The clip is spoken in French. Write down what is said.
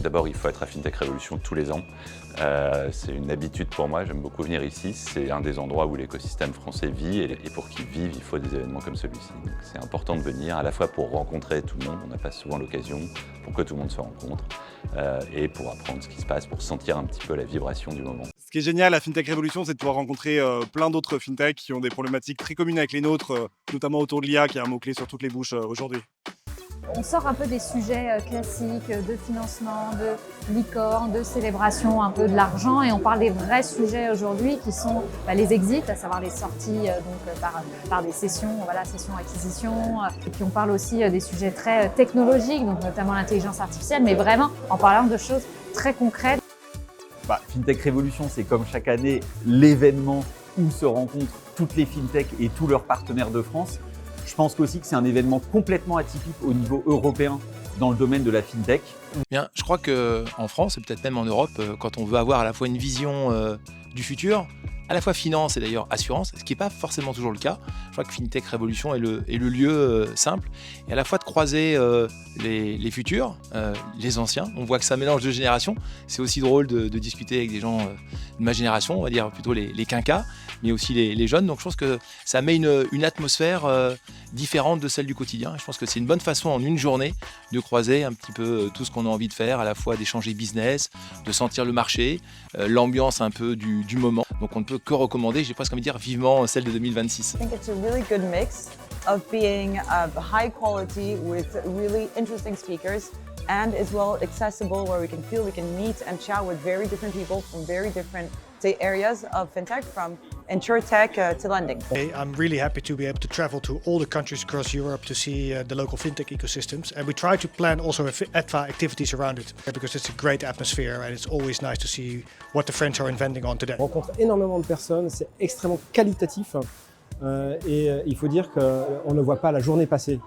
Mais d'abord, il faut être à FinTech Révolution tous les ans. C'est une habitude pour moi, j'aime beaucoup venir ici. C'est un des endroits où l'écosystème français vit et pour qu'il vive, il faut des événements comme celui-ci. Donc c'est important de venir à la fois pour rencontrer tout le monde, on n'a pas souvent l'occasion, pour que tout le monde se rencontre et pour apprendre ce qui se passe, pour sentir un petit peu la vibration du moment. Ce qui est génial à FinTech Révolution, c'est de pouvoir rencontrer plein d'autres FinTech qui ont des problématiques très communes avec les nôtres, notamment autour de l'IA, qui est un mot-clé sur toutes les bouches aujourd'hui. On sort un peu des sujets classiques de financement, de licorne, de célébration, un peu de l'argent, et on parle des vrais sujets aujourd'hui qui sont les exits, à savoir les sorties par des sessions, session-acquisition. Et puis on parle aussi des sujets très technologiques, donc notamment l'intelligence artificielle, mais vraiment en parlant de choses très concrètes. FinTech Révolution, c'est comme chaque année l'événement où se rencontrent toutes les FinTech et tous leurs partenaires de France. Je pense aussi que c'est un événement complètement atypique au niveau européen dans le domaine de la FinTech. Bien, je crois qu'en France et peut-être même en Europe, quand on veut avoir à la fois une vision du futur, à la fois finance et d'ailleurs assurance, ce qui n'est pas forcément toujours le cas. Je crois que FinTech Révolution est le lieu simple et à la fois de croiser les futurs, les anciens. On voit que ça mélange de générations. C'est aussi drôle de discuter avec des gens de ma génération, on va dire plutôt les quinquas, mais aussi les jeunes. Donc je pense que ça met une atmosphère différente de celle du quotidien. Je pense que c'est une bonne façon en une journée de croiser un petit peu tout ce qu'on a envie de faire, à la fois d'échanger business, de sentir le marché, l'ambiance un peu du moment. Donc on ne peut que recommander, j'ai presque envie de dire vivement celle de 2026. I think it's a really good mix of being high quality with really interesting speakers and as well accessible where we can meet and chat with very different people from very different areas of fintech, from insurtech to lending. I'm really happy to be able to travel to all the countries across Europe to see the local fintech ecosystems, and we try to plan also ETFA activities around it because it's a great atmosphere and it's always nice to see what the French are inventing on today. On rencontre énormément de personnes, c'est extrêmement qualitatif et il faut dire qu'on ne voit pas la journée passer.